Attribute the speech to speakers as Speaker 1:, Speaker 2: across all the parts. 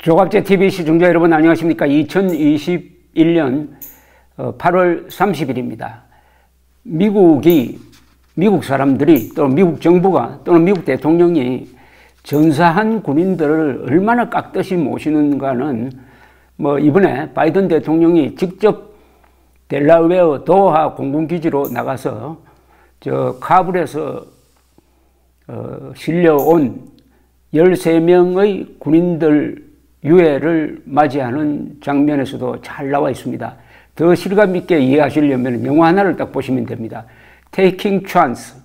Speaker 1: 조갑제 TV 시청자 여러분 안녕하십니까? 2021년 8월 30일입니다. 미국 사람들이 또는 미국 정부가 또는 미국 대통령이 전사한 군인들을 얼마나 깍듯이 모시는가는 이번에 바이든 대통령이 직접 델라웨어 도하 공군기지로 나가서 카불에서 실려온 13명의 군인들 유해를 맞이하는 장면에서도 잘 나와 있습니다. 더 실감 있게 이해하시려면 영화 하나를 딱 보시면 됩니다. Taking Chance,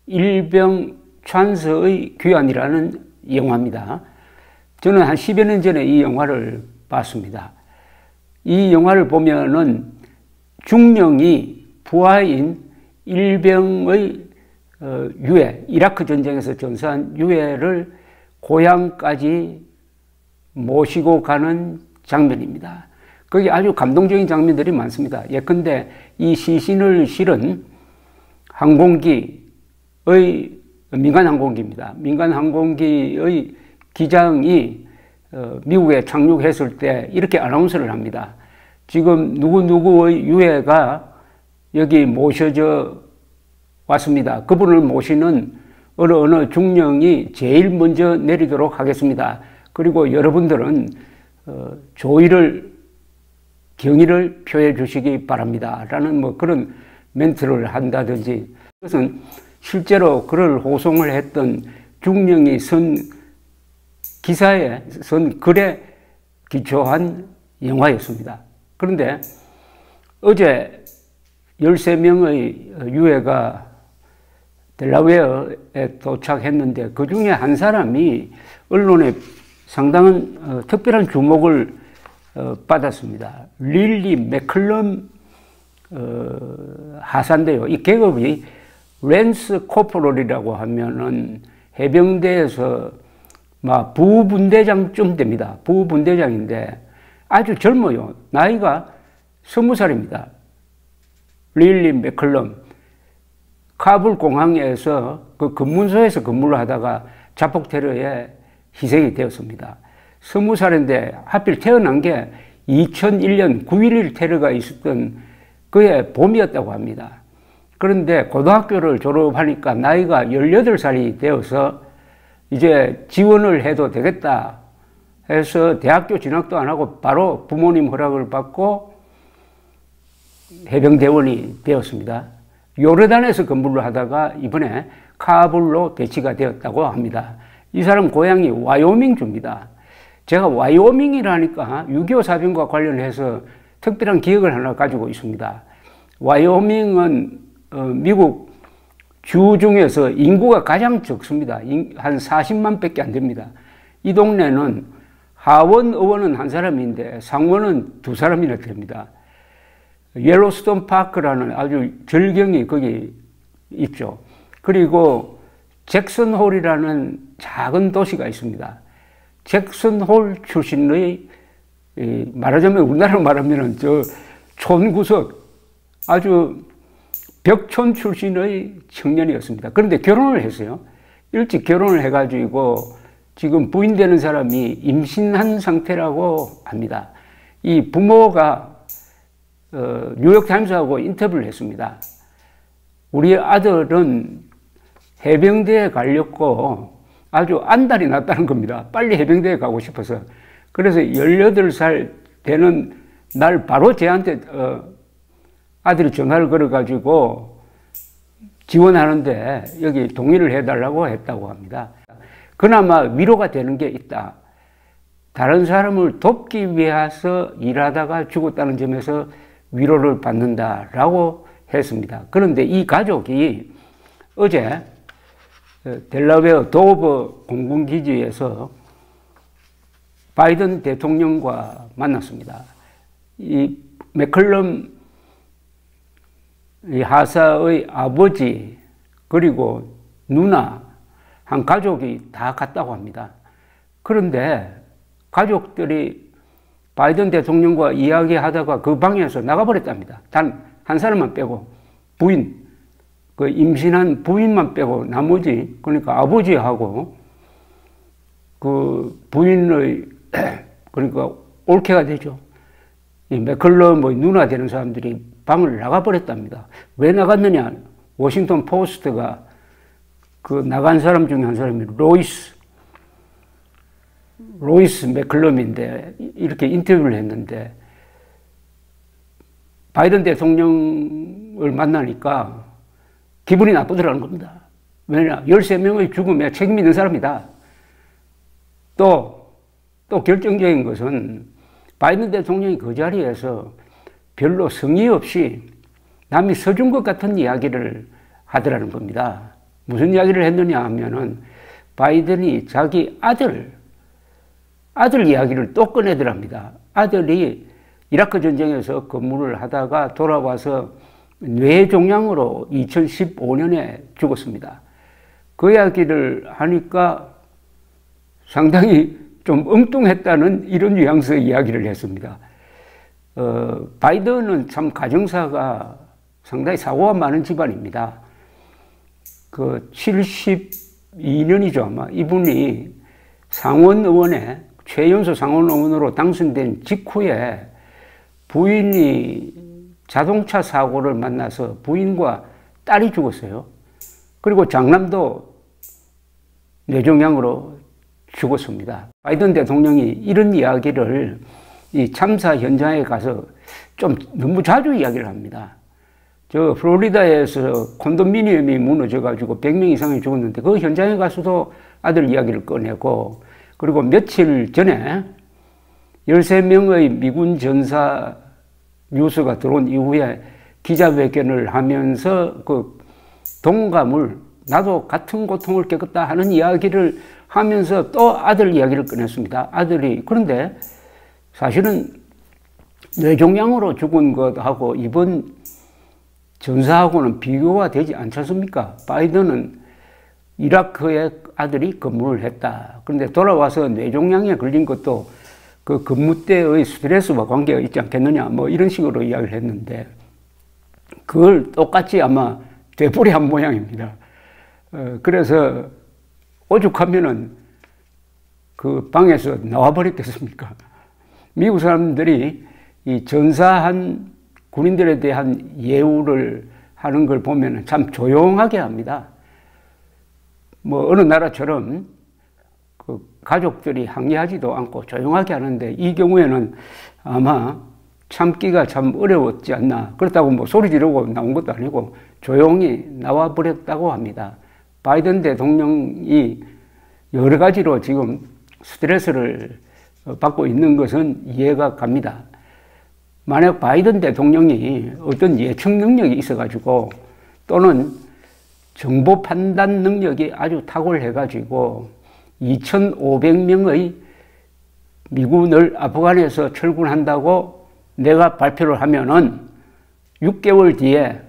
Speaker 1: 일병 찬스의 귀환이라는 영화입니다. 저는 한 10여 년 전에 이 영화를 봤습니다. 이 영화를 보면은 중령이 부하인 일병의 유해, 이라크 전쟁에서 전사한 유해를 고향까지 모시고 가는 장면입니다. 거기 아주 감동적인 장면들이 많습니다. 예컨대 이 시신을 실은 항공기의 민간 항공기입니다. 민간 항공기의 기장이 미국에 착륙했을 때 이렇게 아나운서를 합니다. 지금 누구누구의 유해가 여기 모셔져 왔습니다. 그분을 모시는 어느 중령이 제일 먼저 내리도록 하겠습니다. 그리고 여러분들은 경의를 표해 주시기 바랍니다. 라는 그런 멘트를 한다든지, 그것은 실제로 그를 호송을 했던 중령이 쓴 기사에 쓴 글에 기초한 영화였습니다. 그런데 어제 13명의 유해가 델라웨어에 도착했는데 그 중에 한 사람이 언론에 상당한 특별한 주목을 받았습니다. 릴리 맥클럼 하사인데요. 이 계급이 랜스 코포럴이라고 하면은 해병대에서 부분대장쯤 됩니다. 부분대장인데 아주 젊어요. 나이가 20살입니다. 릴리 맥클럼. 카불 공항에서 그 검문소에서 근무를 하다가 자폭 테러에 희생이 되었습니다. 20살인데 하필 태어난 게 2001년 9.11 테러가 있었던 그해 봄이었다고 합니다. 그런데 고등학교를 졸업하니까 나이가 18살이 되어서 이제 지원을 해도 되겠다 해서 대학교 진학도 안 하고 바로 부모님 허락을 받고 해병대원이 되었습니다. 요르단에서 근무를 하다가 이번에 카불로 배치가 되었다고 합니다. 이 사람 고향이 와이오밍주입니다. 제가 와이오밍이라니까 6.25 사변과 관련해서 특별한 기억을 하나 가지고 있습니다. 와이오밍은 미국 주 중에서 인구가 가장 적습니다. 한 40만 밖에 안 됩니다. 이 동네는 하원 의원은 한 사람인데 상원은 2사람이나 됩니다. 옐로스톤 파크라는 아주 절경이 거기 있죠. 그리고 잭슨홀이라는 작은 도시가 있습니다. 잭슨홀 출신의 말하자면 우리나라로 말하면 촌구석 아주 벽촌 출신의 청년이었습니다. 그런데 결혼을 했어요. 일찍 결혼을 해가지고 지금 부인 되는 사람이 임신한 상태라고 합니다. 이 부모가 뉴욕타임스하고 인터뷰를 했습니다. 우리 아들은 해병대에 가려고 아주 안달이 났다는 겁니다. 빨리 해병대에 가고 싶어서. 그래서 18살 되는 날 바로 저한테 아들이 전화를 걸어가지고 지원하는데 여기 동의를 해달라고 했다고 합니다. 그나마 위로가 되는 게 있다. 다른 사람을 돕기 위해서 일하다가 죽었다는 점에서 위로를 받는다라고 했습니다. 그런데 이 가족이 어제 델라웨어 도버 공군기지에서 바이든 대통령과 만났습니다. 이 맥클럼 하사의 아버지 그리고 누나 한 가족이 다 갔다고 합니다. 그런데 가족들이 바이든 대통령과 이야기하다가 그 방에서 나가버렸답니다. 단 한 사람만 빼고 부인, 그 임신한 부인만 빼고 나머지 그러니까 아버지하고 그 부인의 그러니까 올케가 되죠. 이 맥컬럼 뭐 누나 되는 사람들이 방을 나가버렸답니다. 왜 나갔느냐? 워싱턴 포스트가 그 나간 사람 중에 한 사람이 로이스 맥컬럼인데 이렇게 인터뷰를 했는데 바이든 대통령을 만나니까 기분이 나쁘더라는 겁니다. 왜냐? 13명의 죽음에 책임 있는 사람이다. 또 결정적인 것은 바이든 대통령이 그 자리에서 별로 성의 없이 남이 서준 것 같은 이야기를 하더라는 겁니다. 무슨 이야기를 했느냐 하면은 바이든이 자기 아들 이야기를 또 꺼내더랍니다. 아들이 이라크 전쟁에서 근무를 하다가 돌아와서 뇌종양으로 2015년에 죽었습니다. 그 이야기를 하니까 상당히 좀 엉뚱했다는 이런 뉘앙스의 이야기를 했습니다. 바이든은 참 가정사가 상당히 사고가 많은 집안입니다. 그 72년이죠 아마. 이분이 상원의원에 최연소 상원의원으로 당선된 직후에 부인이 자동차 사고를 만나서 부인과 딸이 죽었어요. 그리고 장남도 뇌종양으로 죽었습니다. 바이든 대통령이 이런 이야기를 이 참사 현장에 가서 좀 너무 자주 이야기를 합니다. 저 플로리다에서 콘도미니엄이 무너져가지고 100명 이상이 죽었는데 그 현장에 가서도 아들 이야기를 꺼내고, 그리고 며칠 전에 13명의 미군 전사 뉴스가 들어온 이후에 기자회견을 하면서 그 동감을, 나도 같은 고통을 겪었다 하는 이야기를 하면서 또 아들 이야기를 꺼냈습니다. 아들이, 그런데 사실은 뇌종양으로 죽은 것하고 이번 전사하고는 비교가 되지 않지 않습니까? 바이든은 이라크에 아들이 근무를 했다. 그런데 돌아와서 뇌종양에 걸린 것도 그 근무 때의 스트레스와 관계가 있지 않겠느냐, 뭐 이런 식으로 이야기를 했는데, 그걸 똑같이 아마 되풀이한 모양입니다. 그래서 오죽하면은 그 방에서 나와버렸겠습니까? 미국 사람들이 이 전사한 군인들에 대한 예우를 하는 걸 보면 참 조용하게 합니다. 뭐 어느 나라처럼 그 가족들이 항의하지도 않고 조용하게 하는데, 이 경우에는 아마 참기가 참 어려웠지 않나. 그렇다고 뭐 소리 지르고 나온 것도 아니고 조용히 나와버렸다고 합니다. 바이든 대통령이 여러 가지로 지금 스트레스를 받고 있는 것은 이해가 갑니다. 만약 바이든 대통령이 어떤 예측 능력이 있어가지고, 또는 정보 판단 능력이 아주 탁월해가지고 2,500명의 미군을 아프간에서 철군한다고 내가 발표를 하면은 6개월 뒤에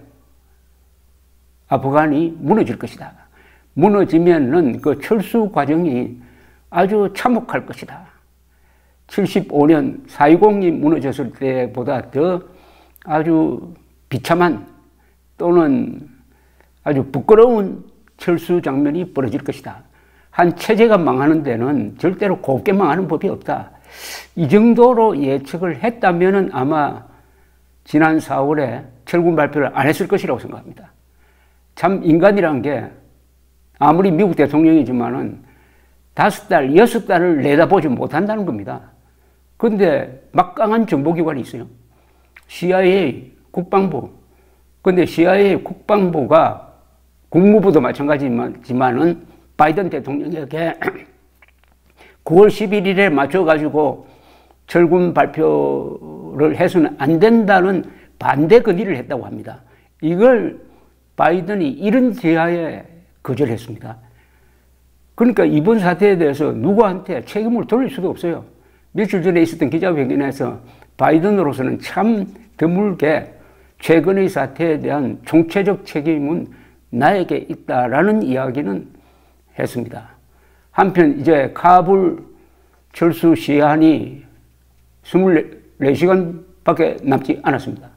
Speaker 1: 아프간이 무너질 것이다. 무너지면은 그 철수 과정이 아주 참혹할 것이다. 75년 4.20이 무너졌을 때보다 더 아주 비참한 또는 아주 부끄러운 철수 장면이 벌어질 것이다. 한 체제가 망하는 데는 절대로 곱게 망하는 법이 없다. 이 정도로 예측을 했다면 아마 지난 4월에 철군 발표를 안 했을 것이라고 생각합니다. 참 인간이란 게 아무리 미국 대통령이지만은 5달, 6달을 내다보지 못한다는 겁니다. 그런데 막강한 정보기관이 있어요. CIA, 국방부. 그런데 CIA, 국방부가 국무부도 마찬가지지만은 바이든 대통령에게 9월 11일에 맞춰가지고 철군 발표를 해서는 안 된다는 반대 건의를 했다고 합니다. 이걸 바이든이 이른 지하에 거절했습니다. 그러니까 이번 사태에 대해서 누구한테 책임을 돌릴 수도 없어요. 며칠 전에 있었던 기자회견에서 바이든으로서는 참 드물게 최근의 사태에 대한 총체적 책임은 나에게 있다라는 이야기는 했습니다. 한편 이제 카불 철수 시한이 24시간밖에 남지 않았습니다.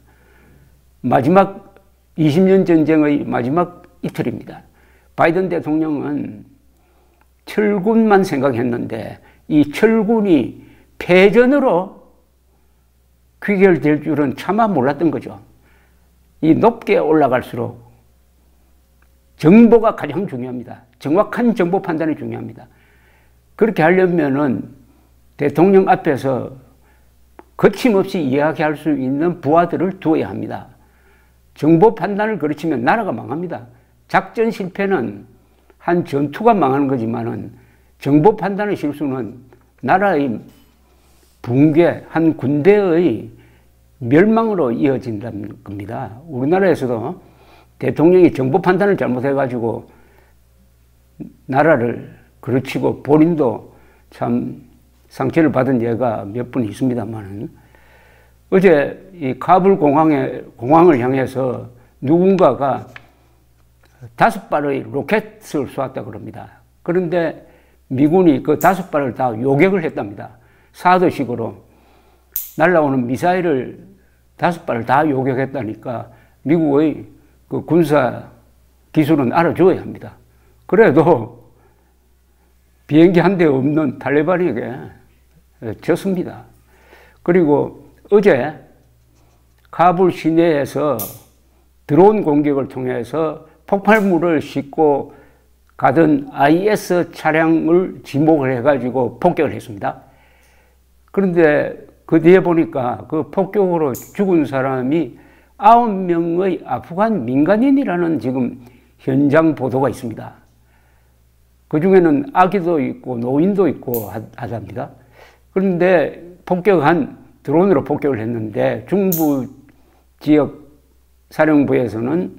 Speaker 1: 마지막 20년 전쟁의 마지막 이틀입니다. 바이든 대통령은 철군만 생각했는데 이 철군이 패전으로 귀결될 줄은 차마 몰랐던 거죠. 이 높게 올라갈수록 정보가 가장 중요합니다. 정확한 정보 판단이 중요합니다. 그렇게 하려면은 대통령 앞에서 거침없이 이야기할 수 있는 부하들을 두어야 합니다. 정보 판단을 거르치면 나라가 망합니다. 작전 실패는 한 전투가 망하는 거지만은 정보 판단의 실수는 나라의 붕괴, 한 군대의 멸망으로 이어진다는 겁니다. 우리나라에서도 대통령이 정보 판단을 잘못해가지고 나라를 그르치고 본인도 참 상처를 받은 예가 몇 번 있습니다만, 어제 이 카불 공항을 향해서 누군가가 5발의 로켓을 쏘았다 그럽니다. 그런데 미군이 그 5발을 다 요격을 했답니다. 사드식으로 날아오는 미사일을 5발을 다 요격했다니까 미국의 그 군사 기술은 알아줘야 합니다. 그래도 비행기 한 대 없는 탈레반에게 졌습니다. 그리고 어제 카불 시내에서 드론 공격을 통해서 폭발물을 싣고 가던 IS 차량을 지목을 해가지고 폭격을 했습니다. 그런데 그 뒤에 보니까 그 폭격으로 죽은 사람이 9명의 아프간 민간인이라는 지금 현장 보도가 있습니다. 그 중에는 아기도 있고 노인도 있고 하답니다. 그런데 드론으로 폭격을 했는데 중부 지역 사령부에서는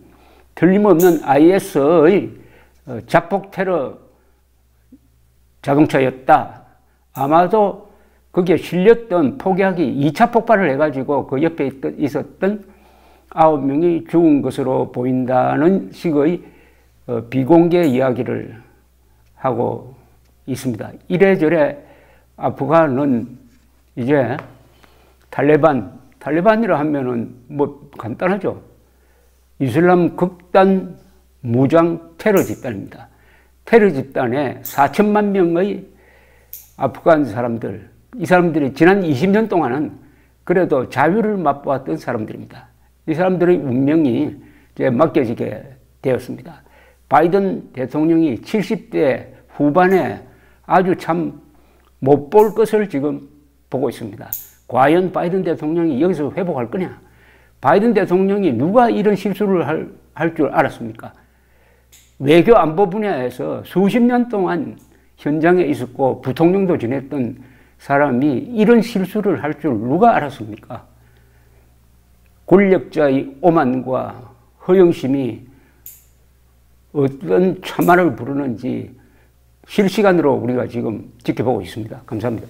Speaker 1: 틀림없는 IS의 자폭 테러 자동차였다. 아마도 거기에 실렸던 폭약이 2차 폭발을 해가지고 그 옆에 있었던 9명이 죽은 것으로 보인다는 식의 비공개 이야기를 하고 있습니다. 이래저래 아프간은 이제 탈레반이라 하면은 뭐 간단하죠. 이슬람 극단 무장 테러 집단입니다. 테러 집단에 4천만 명의 아프간 사람들, 이 사람들이 지난 20년 동안은 그래도 자유를 맛보았던 사람들입니다. 이 사람들의 운명이 이제 맡겨지게 되었습니다. 바이든 대통령이 70대 후반에 아주 참 못 볼 것을 지금 보고 있습니다. 과연 바이든 대통령이 여기서 회복할 거냐? 바이든 대통령이 누가 이런 실수를 할 줄 알았습니까? 외교 안보 분야에서 수십 년 동안 현장에 있었고 부통령도 지냈던 사람이 이런 실수를 할 줄 누가 알았습니까? 권력자의 오만과 허영심이 어떤 참화를 부르는지 실시간으로 우리가 지금 지켜보고 있습니다. 감사합니다.